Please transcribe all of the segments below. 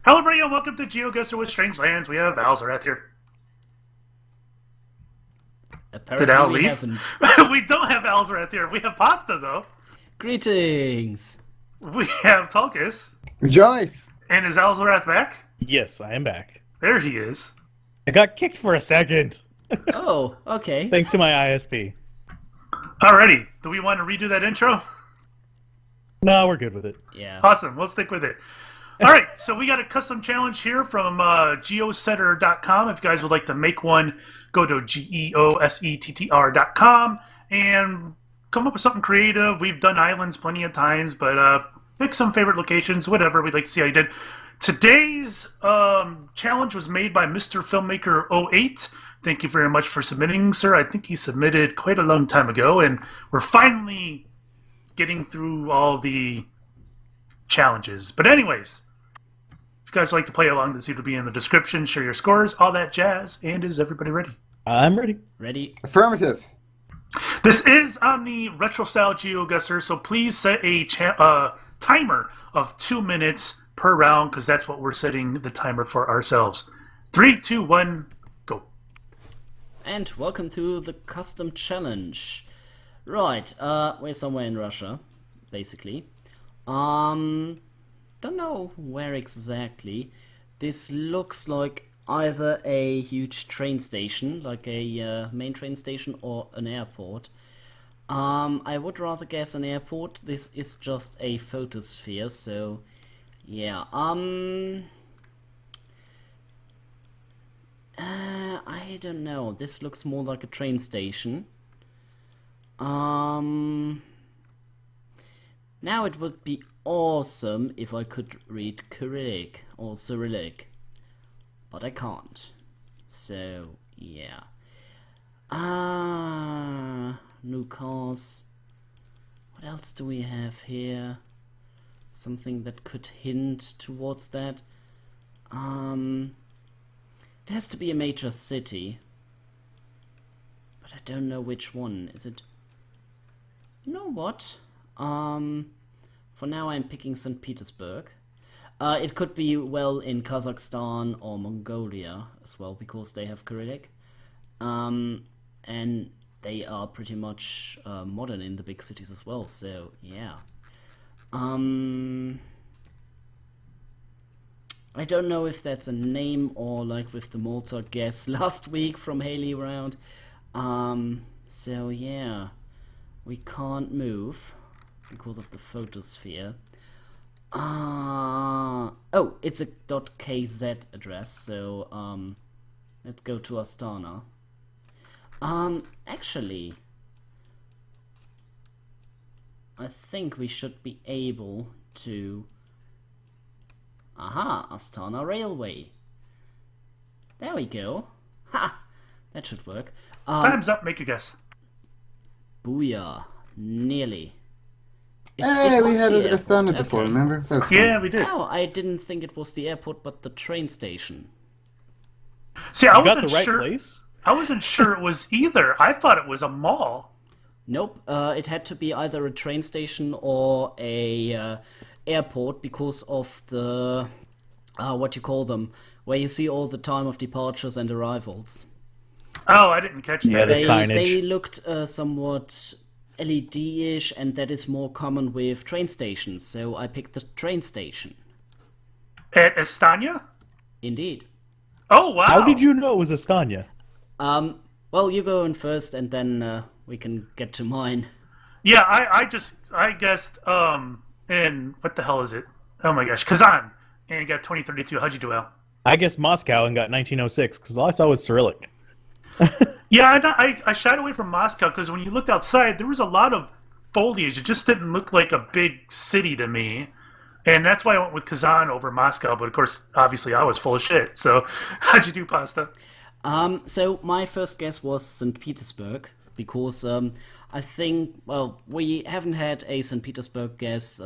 Hello, everybody, and welcome to GeoGuessr with Strangelands. We have Alzarath here. Did Apparently Al we leave? haven't. We don't have Alzarath here. We have Pasta, though. Greetings! We have Tulkus. Rejoice! And is Alzarath back? Yes, I am back. There he is. I got kicked for a second, Oh, okay. thanks to my ISP. Alrighty. Do we want to redo that intro? No, we're good with it. Yeah. Awesome. We'll stick with it. Alright, so we got a custom challenge here from geosetter.com. If you guys would like to make one, go to geosettr.com and come up with something creative. We've done islands plenty of times, but pick some favorite locations, whatever. We'd like to see how you did. Today's challenge was made by MrFilmMaker08. Thank you very much for submitting, sir. I think he submitted quite a long time ago, and we're finally getting through all the challenges. But anyways, if you guys would like to play along, this will be in the description. Share your scores, all that jazz. And is everybody ready? I'm ready. Ready? Affirmative. This is on the retro style GeoGuessr, so please set a timer of 2 minutes per round, because that's what we're setting the timer for ourselves. 3, 2, 1, go. And welcome to the custom challenge. Right, we're somewhere in Russia, basically. Don't know where exactly. This looks like either a huge train station, like a main train station, or an airport. I would rather guess an airport. This is just a photosphere, so yeah. I don't know. This looks more like a train station. Now it would be awesome if I could read Cyrillic or Cyrillic, but I can't. So yeah. New cars. What else do we have here? Something that could hint towards that. It has to be a major city, but I don't know which one. Is it? You know what? For now I'm picking St. Petersburg. It could be, well, in Kazakhstan or Mongolia as well, because they have Cyrillic. And they are pretty much modern in the big cities as well, so yeah. I don't know if that's a name or like with the Mozart guess last week from Haley Round. So yeah. We can't move because of the photosphere. Oh, it's a .kz address, so let's go to Astana. Actually, I think we should be able to. Aha, Astana Railway. There we go. Ha! That should work. Time's up. Make your guess. Booyah. Nearly. Hey, It we was had the it as done it airport, before, okay. remember? That's Yeah, we did. Oh, I didn't think it was the airport, but the train station. See, I You got wasn't the right sure. place? I wasn't sure it was either. I thought it was a mall. Nope, it had to be either a train station or a airport because of the, what you call them, where you see all the time of departures and arrivals. Oh, I didn't catch Yeah, that. the signage. They looked somewhat LED-ish, and that is more common with train stations, so I picked the train station. At Estanya? Indeed. Oh, wow. How did you know it was Astana? Well, you go in first, and then we can get to mine. Yeah, I guessed, in, what the hell is it? Oh my gosh, Kazan. And you got 2032. How'd you do, Al? I guessed Moscow and got 1906, because all I saw was Cyrillic. Yeah, I shied away from Moscow because when you looked outside, there was a lot of foliage. It just didn't look like a big city to me. And that's why I went with Kazan over Moscow. But of course, obviously, I was full of shit. So how'd you do, Pasta? So my first guess was St. Petersburg, because I think, well, we haven't had a St. Petersburg guess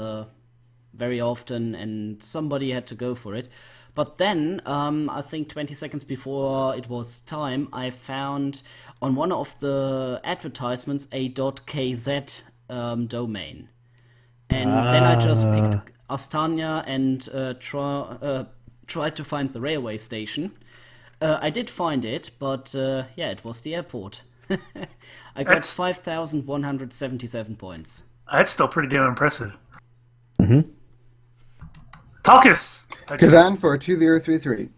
very often, and somebody had to go for it. But then, I think 20 seconds before it was time, I found on one of the advertisements a .kz domain. And then I just picked Astana and tried to find the railway station. I did find it, but yeah, it was the airport. I got That's- 5,177 points. That's still pretty damn impressive. Mm-hmm. Talkus! Kazan for 2033.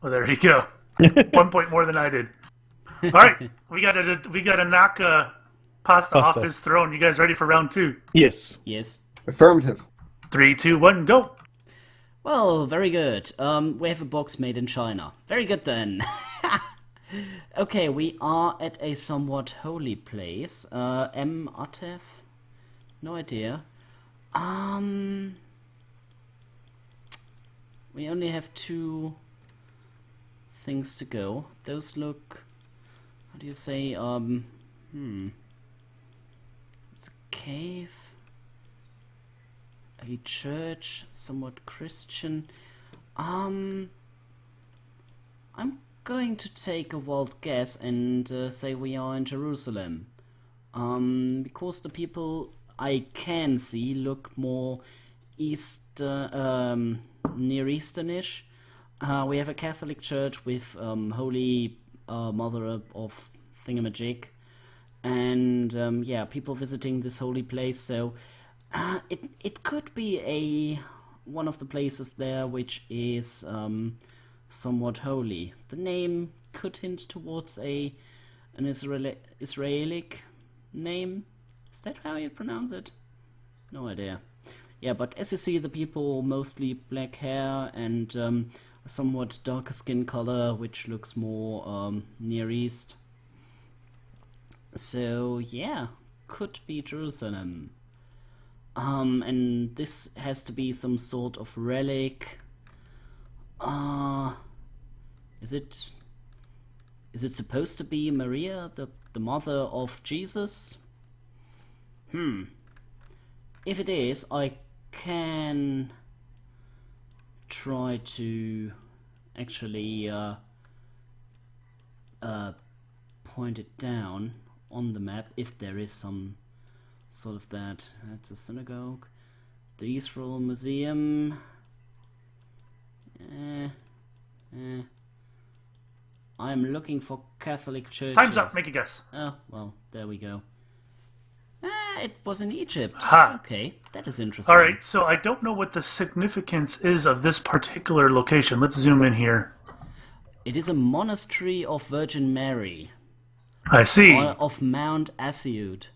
Well, there you go. 1 point more than I did. All right, we gotta knock Pasta off Pasta. his throne. You guys ready for round 2? Yes. Yes. Affirmative. 3, 2, 1, go. Well, very good. We have a box made in China. Very good then. Okay, we are at a somewhat holy place. Atef? No idea. We only have 2 things to go. Those look... How do you say? It's a cave. A church, somewhat Christian. I'm going to take a wild guess and say we are in Jerusalem. Because the people I can see look more Near Easternish. We have a Catholic church with Holy Mother of Thingamajig, and yeah, people visiting this holy place. So it could be one of the places there which is somewhat holy. The name could hint towards an Israelic name. Is that how you pronounce it? No idea. Yeah, but as you see, the people mostly black hair and a somewhat darker skin color, which looks more Near East. So yeah, could be Jerusalem. And this has to be some sort of relic. Is it supposed to be Maria, the mother of Jesus? If it is, I can try to actually point it down on the map if there is some sort of that. That's a synagogue. The Israel Museum. I'm looking for Catholic churches. Time's up. Make a guess. Oh, well, there we go. It was in Egypt. Ha. Okay, that is interesting. All right, so I don't know what the significance is of this particular location. Let's zoom in here. It is a monastery of Virgin Mary. I see. Of Mount Asiut.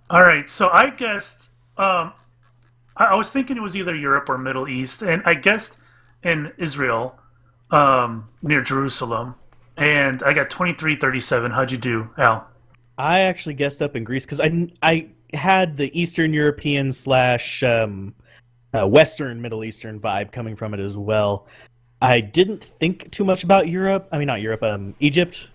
All right, so I guessed. I was thinking it was either Europe or Middle East, and I guessed in Israel, near Jerusalem, and I got 2337. How'd you do, Al? I actually guessed up in Greece because I had the Eastern European / Western Middle Eastern vibe coming from it as well. I didn't think too much about Europe. I mean, not Europe, Egypt.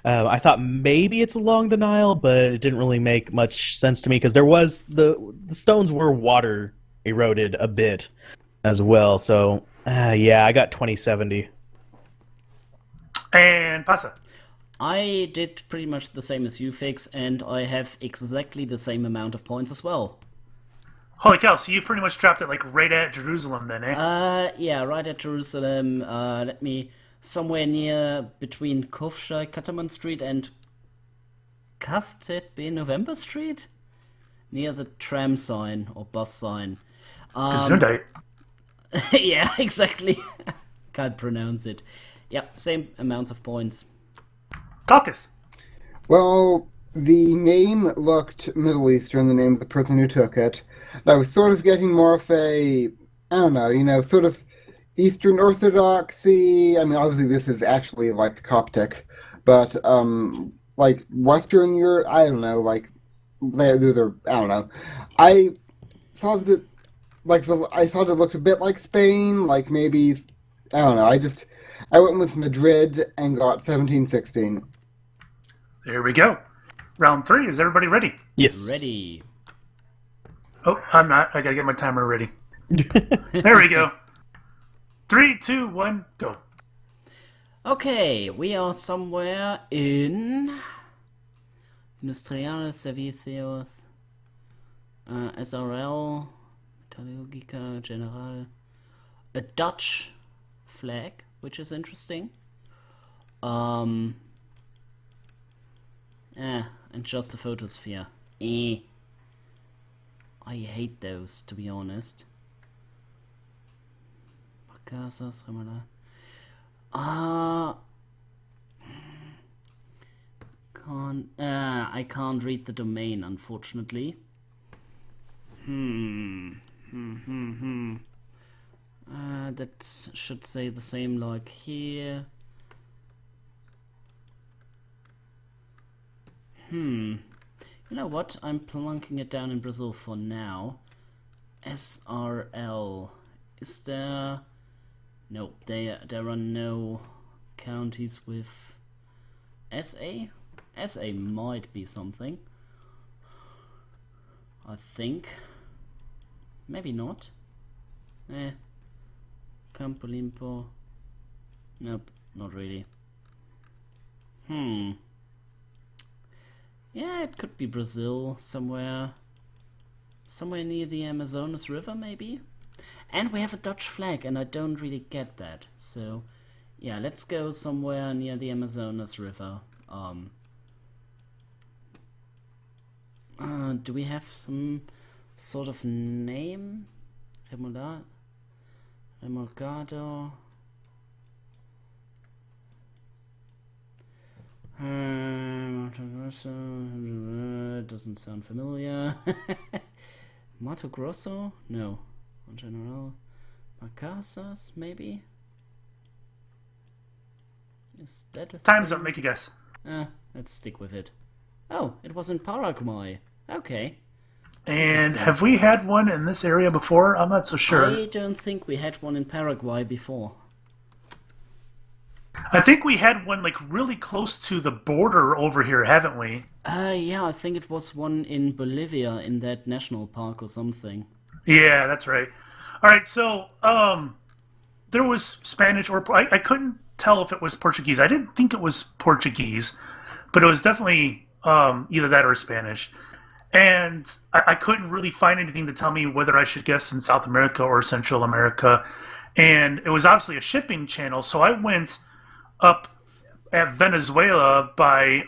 I thought maybe it's along the Nile, but it didn't really make much sense to me because there was the stones were water eroded a bit as well. So yeah, I got 2070. And Pasta. I did pretty much the same as you, Fix, and I have exactly the same amount of points as well. Holy cow, so you pretty much dropped it like right at Jerusalem then, eh? Yeah, right at Jerusalem. Somewhere near between Kofshai Kataman Street and Kaftet B November Street? Near the tram sign or bus sign. Gesundheit. Yeah, exactly. Can't pronounce it. Yeah, same amounts of points. Talkus. Well, the name looked Middle Eastern, the name of the person who took it. I was sort of getting more of a, I don't know, sort of Eastern Orthodoxy. I mean, obviously this is actually like Coptic, but like Western Europe, I don't know, like they're I don't know. I thought it looked a bit like Spain, like maybe I don't know. I went with Madrid and got 1716. There we go. Round 3. Is everybody ready? Yes. Ready. Oh, I'm not. I gotta get my timer ready. There we go. 3, 2, 1, go. Okay, we are somewhere in Industriale Servicios, SRL, Metalurgica General. a Dutch flag, which is interesting. And just a photosphere. I hate those, to be honest. I can't read the domain, unfortunately. That should say the same like here. You know what? I'm plunking it down in Brazil for now. SRL. Is there... No, there are no counties with SA? SA might be something. I think. Maybe not. Campo Limpo. Nope, not really. Yeah, it could be Brazil, somewhere near the Amazonas River, maybe? And we have a Dutch flag, and I don't really get that. So, yeah, let's go somewhere near the Amazonas River. Do we have some sort of name? Remolgado. Doesn't sound familiar. Mato Grosso? No. General. Macassas, maybe? Is that a Time's thing? up, make a guess. Let's stick with it. Oh, it was in Paraguay. Okay. And have we had one in this area before? I'm not so sure. I don't think we had one in Paraguay before. I think we had one like really close to the border over here, haven't we? Yeah, I think it was one in Bolivia in that national park or something. Yeah, that's right. All right, so there was Spanish or I couldn't tell if it was Portuguese. I didn't think it was Portuguese, but it was definitely either that or Spanish. And I couldn't really find anything to tell me whether I should guess in South America or Central America. And it was obviously a shipping channel, so I went up at Venezuela by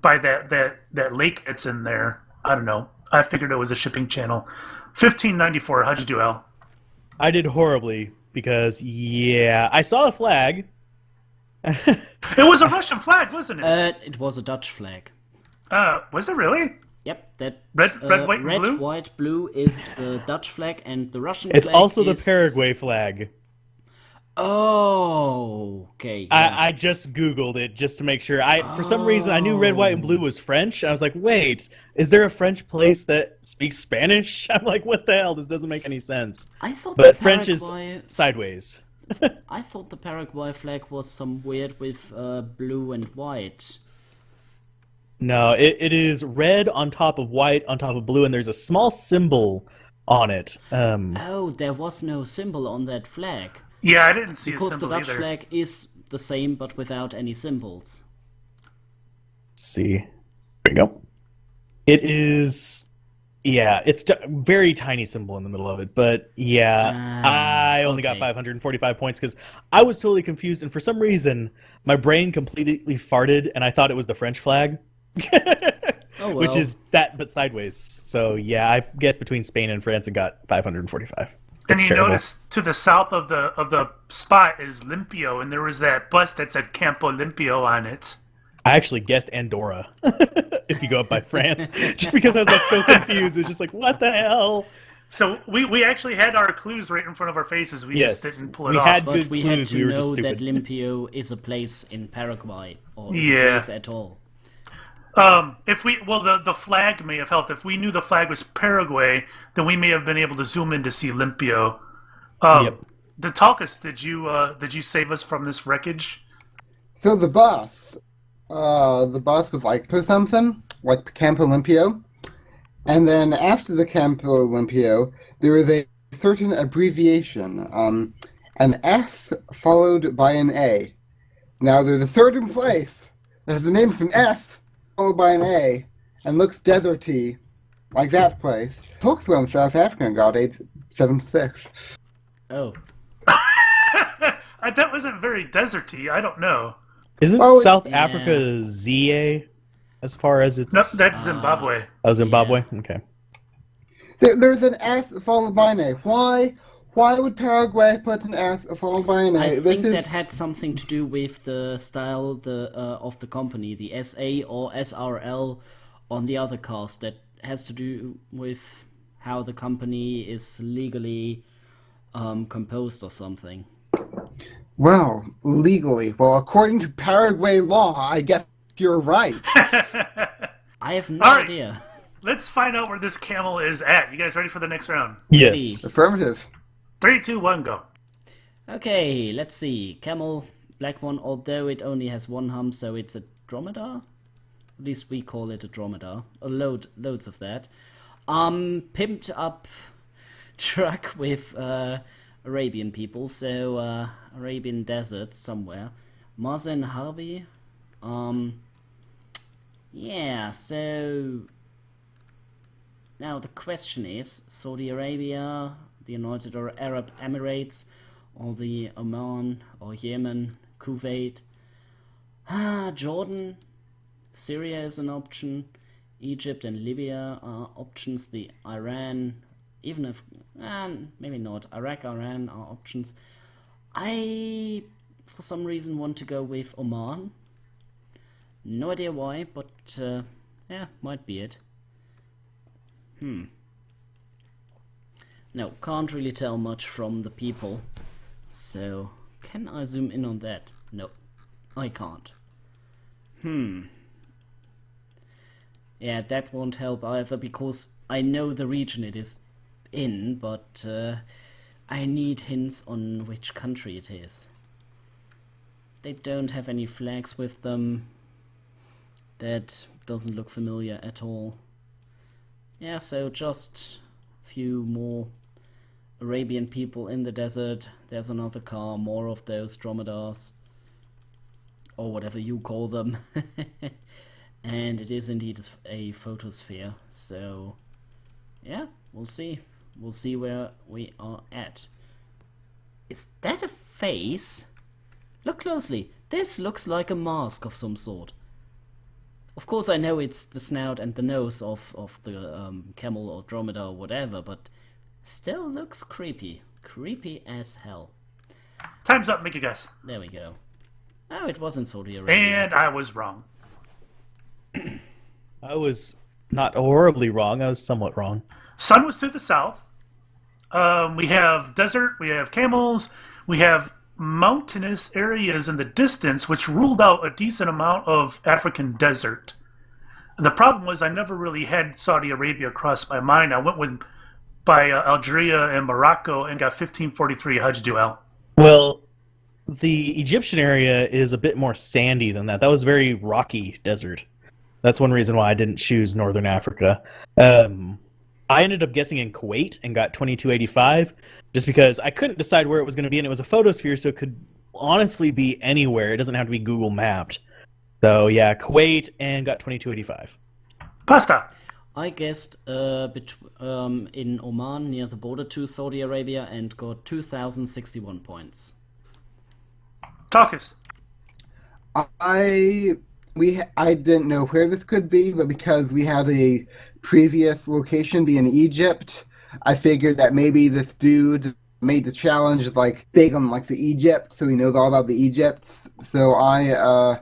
that lake that's in there. I don't know. I figured it was a shipping channel. 1594. How'd you do, Al? I did horribly because, yeah, I saw a flag. It was a Russian flag, wasn't it? It was a Dutch flag. Was it really? Yep, that Red, white, and red, blue? white, blue is the Dutch flag, and the Russian It's flag also is... the Paraguay flag. Oh, okay. Yeah. I just Googled it just to make sure. For some reason, I knew red, white, and blue was French. And I was like, wait, is there a French place that speaks Spanish? I'm like, what the hell? This doesn't make any sense. I thought But the French is Paraguay... sideways. I thought the Paraguay flag was some weird with blue and white. No, it is red on top of white on top of blue, and there's a small symbol on it. Oh, there was no symbol on that flag. Yeah, I didn't see a Because the symbol Dutch either. flag is the same, but without any symbols. Let's see. There we go. It is... Yeah, it's a very tiny symbol in the middle of it, but yeah, I only got 545 points because I was totally confused, and for some reason, my brain completely farted, and I thought it was the French flag. Oh, well. Which is that, but sideways. So yeah, I guessed between Spain and France and got 545. And It's you terrible. notice to the south of the spot is Limpio, and there was that bus that said Campo Limpio on it. I actually guessed Andorra if you go up by France, just because I was like so confused. It was just like, what the hell? So we actually had our clues right in front of our faces. We Yes, just didn't pull it we off. had But good we had clues, to we were just know that stupid. Limpio is a place in Paraguay, or is a Yeah. place at all. The flag may have helped. If we knew the flag was Paraguay, then we may have been able to zoom in to see Limpio. Yep. Talkus, did you save us from this wreckage? So the bus was like for something, like Campo Limpio. And then after the Campo Limpio, there was a certain abbreviation, an S followed by an A. Now there's a certain place that has the name of an S followed by an A and looks deserty, like that place. Talks from South Africa and got 876. Oh, That wasn't very deserty. I don't know. Isn't Oh, South yeah. Africa ZA as far as its... Nope, that's Zimbabwe. Oh, Zimbabwe? Okay. There's an S followed by an A. Why would Paraguay put an S followed by an A? I This think is that had something to do with the style of the company, the SA or SRL on the other cast. That has to do with how the company is legally composed or something. well, legally. Well, according to Paraguay law, I guess you're right. I have no All right. idea. Let's find out where this camel is at. You guys ready for the next round? Yes. Affirmative. 3, 2, 1, go. Okay, let's see. Camel, black one, although it only has one hump, so it's a dromedar? At least we call it a dromedar. Loads of that. Pimped up truck with Arabian people, so Arabian desert somewhere. Mazen Harbi. Yeah, so now the question is Saudi Arabia, the United Arab Emirates, or the Oman or Yemen, Kuwait, Jordan, Syria is an option, Egypt and Libya are options, the Iran, even if, maybe not, Iraq, Iran are options. I, for some reason, want to go with Oman. No idea why, but, yeah, might be it. No, can't really tell much from the people. So, can I zoom in on that? No, I can't. Yeah, that won't help either, because I know the region it is in, but I need hints on which country it is. They don't have any flags with them. That doesn't look familiar at all. Yeah, so just a few more Arabian people in the desert. There's another car, more of those dromedars, or whatever you call them. And it is indeed a photosphere, so yeah, we'll see. We'll see where we are at. Is that a face? Look closely. This looks like a mask of some sort. Of course I know it's the snout and the nose of the camel or dromedar or whatever, but still looks creepy. Creepy as hell. Time's up, make a guess. There we go. Oh, it wasn't Saudi Arabia. And I was wrong. I was not horribly wrong. I was somewhat wrong. Sun was to the south. We have desert, we have camels, we have mountainous areas in the distance, which ruled out a decent amount of African desert. And the problem was I never really had Saudi Arabia cross my mind. I went by Algeria and Morocco and got 1543 Hajj Duel. Well, the Egyptian area is a bit more sandy than that. That was very rocky desert. That's one reason why I didn't choose Northern Africa. I ended up guessing in Kuwait and got 2285 just because I couldn't decide where it was going to be, and it was a photosphere, so it could honestly be anywhere. It doesn't have to be Google mapped. So yeah, Kuwait, and got 2285. Pasta. I guessed in Oman near the border to Saudi Arabia and got 2,061 points. Talkus. I didn't know where this could be, but because we had a previous location be in Egypt, I figured that maybe this dude made the challenge like big on like the Egypt, so he knows all about the Egypts. So I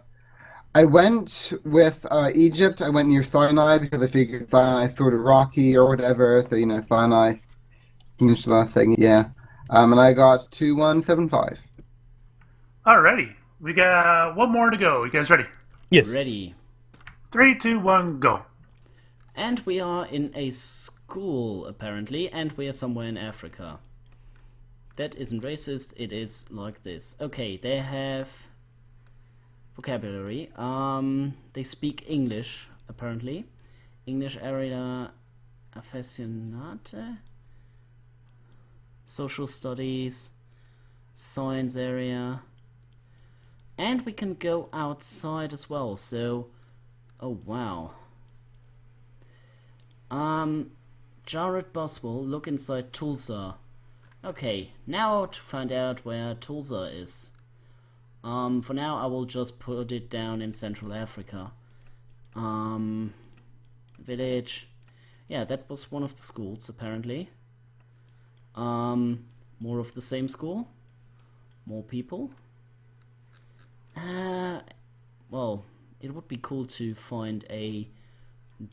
went with Egypt. I went near Sinai because I figured Sinai is sort of rocky or whatever. So Sinai. Finish the last thing, yeah. And I got 2175. Alrighty. We got one more to go. You guys ready? Yes. Ready. 3, 2, 1, go. And we are in a school, apparently, and we are somewhere in Africa. That isn't racist, it is like this. Okay, they have vocabulary. They speak English, apparently. English area aficionate. Social studies. Science area. And we can go outside as well, so... Oh, wow. Jared Boswell, look inside Tulsa. Okay, now to find out where Tulsa is. For now, I will just put it down in Central Africa. Village. Yeah, that was one of the schools, apparently. More of the same school. More people. Well, it would be cool to find a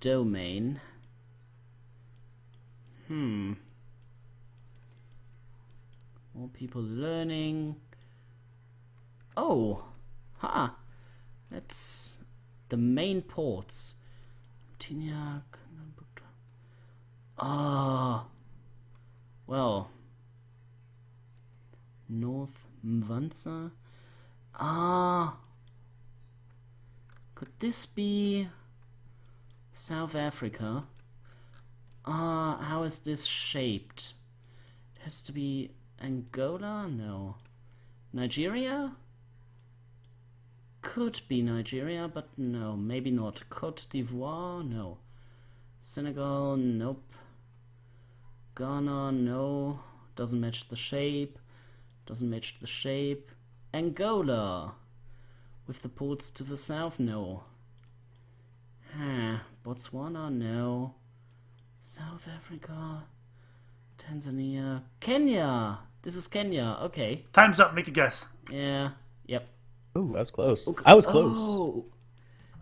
domain. More people learning. Oh! Ha! That's the main ports. Tinyak. Ah. Well. North Mwanza. Ah. Could this be South Africa? How is this shaped? It has to be Angola? No. Nigeria? Could be Nigeria, but no, maybe not. Cote d'Ivoire? No. Senegal? Nope. Ghana? No. Doesn't match the shape. Doesn't match the shape. Angola! With the ports to the south? No. Botswana? No. South Africa? Tanzania? Kenya! This is Kenya, okay. Time's up, make a guess. Yeah, yep. Ooh, that was close. I was close. Oh.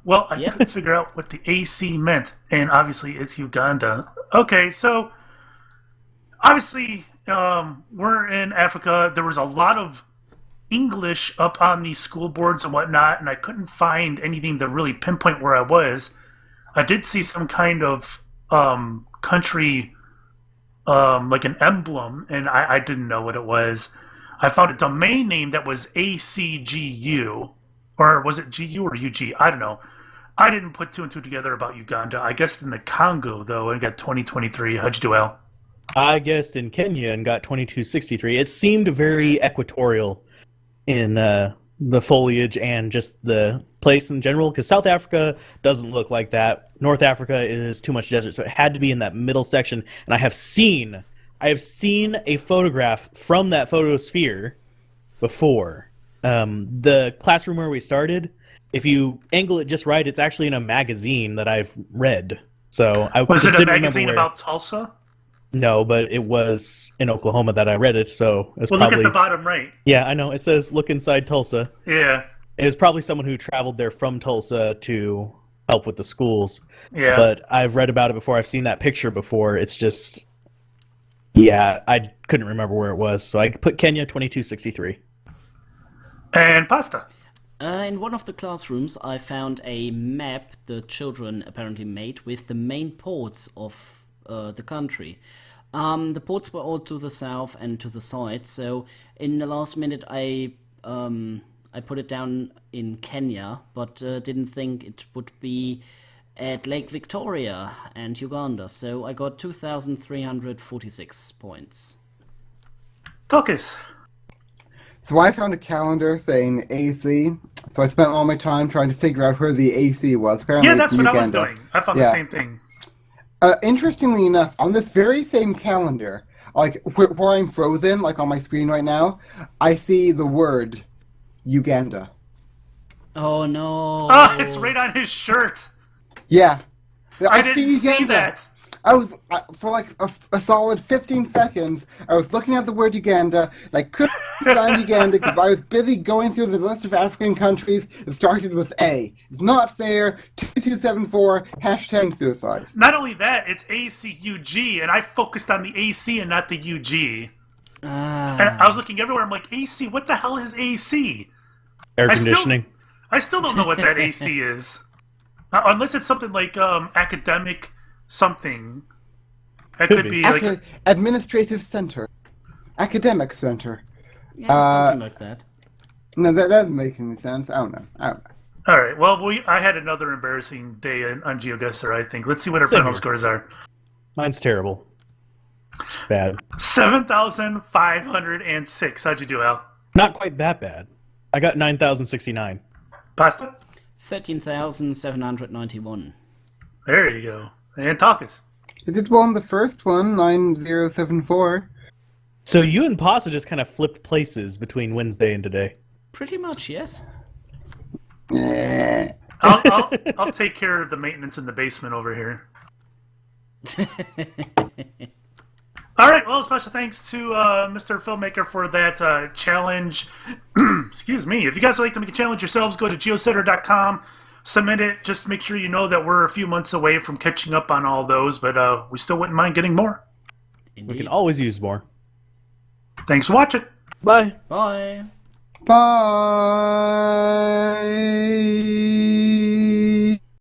Well, I couldn't figure out what the AC meant, and obviously it's Uganda. Okay, so obviously we're in Africa. There was a lot of English up on these school boards and whatnot, and I couldn't find anything to really pinpoint where I was. I did see some kind of country, like an emblem, and I didn't know what it was. I found a domain name that was ACGU, or was it GU or UG? I don't know. I didn't put two and two together about Uganda. I guessed in the Congo, though, and got 2023. How'd you do, Al? I guessed in Kenya and got 2263. It seemed very equatorial in the foliage and just the place in general, because South Africa doesn't look like that. North Africa is too much desert, so it had to be in that middle section. And I have seen a photograph from that photosphere before. The classroom where we started, if you angle it just right, it's actually in a magazine that I've read. So I was just it a didn't magazine remember where. about Tulsa? No, but it was in Oklahoma that I read it, so it's Well, probably... look at the bottom right. Yeah, I know. It says, look inside Tulsa. Yeah. It was probably someone who traveled there from Tulsa to help with the schools. Yeah. But I've read about it before. I've seen that picture before. It's just... Yeah, I couldn't remember where it was, so I put Kenya 2263. And pasta. In one of the classrooms, I found a map the children apparently made with the main ports of the country. The ports were all to the south and to the side, so in the last minute I put it down in Kenya, but didn't think it would be at Lake Victoria and Uganda, so I got 2,346 points. Focus. So I found a calendar saying AC, so I spent all my time trying to figure out where the AC was. Apparently Yeah, that's it's what I was Uganda. doing. I found the same thing. Interestingly enough, on this very same calendar, like where I'm frozen, like on my screen right now, I see the word Uganda. Oh no! Ah, it's right on his shirt. Yeah. I didn't see that. I was, for like a solid 15 seconds, I was looking at the word Uganda, and I couldn't find Uganda because I was busy going through the list of African countries that started with A. It's not fair, 2274, #suicide. Not only that, it's ACUG, and I focused on the AC and not the UG. And I was looking everywhere. I'm like, AC? What the hell is AC? Air conditioning. I still don't know what that AC is. Unless it's something like academic something. That could be like... Administrative center. Academic center. Yeah, something like that. No, that doesn't make any sense. I don't know. Alright, well, I had another embarrassing day on GeoGuessr, I think. Let's see what our final scores are. Mine's terrible. It's bad. 7,506. How'd you do, Al? Not quite that bad. I got 9,069. Pasta? 13,791. There you go. And Talkus. I did well on the first one, 9074. So you and Pasa just kind of flipped places between Wednesday and today. Pretty much, yes. I'll take care of the maintenance in the basement over here. All right, well, special thanks to Mr. Filmmaker for that challenge. Excuse me. If you guys would like to make a challenge yourselves, go to geoguessr.com, submit it. Just make sure you know that we're a few months away from catching up on all those, but we still wouldn't mind getting more. Indeed. We can always use more. Thanks for watching. Bye. Bye. Bye.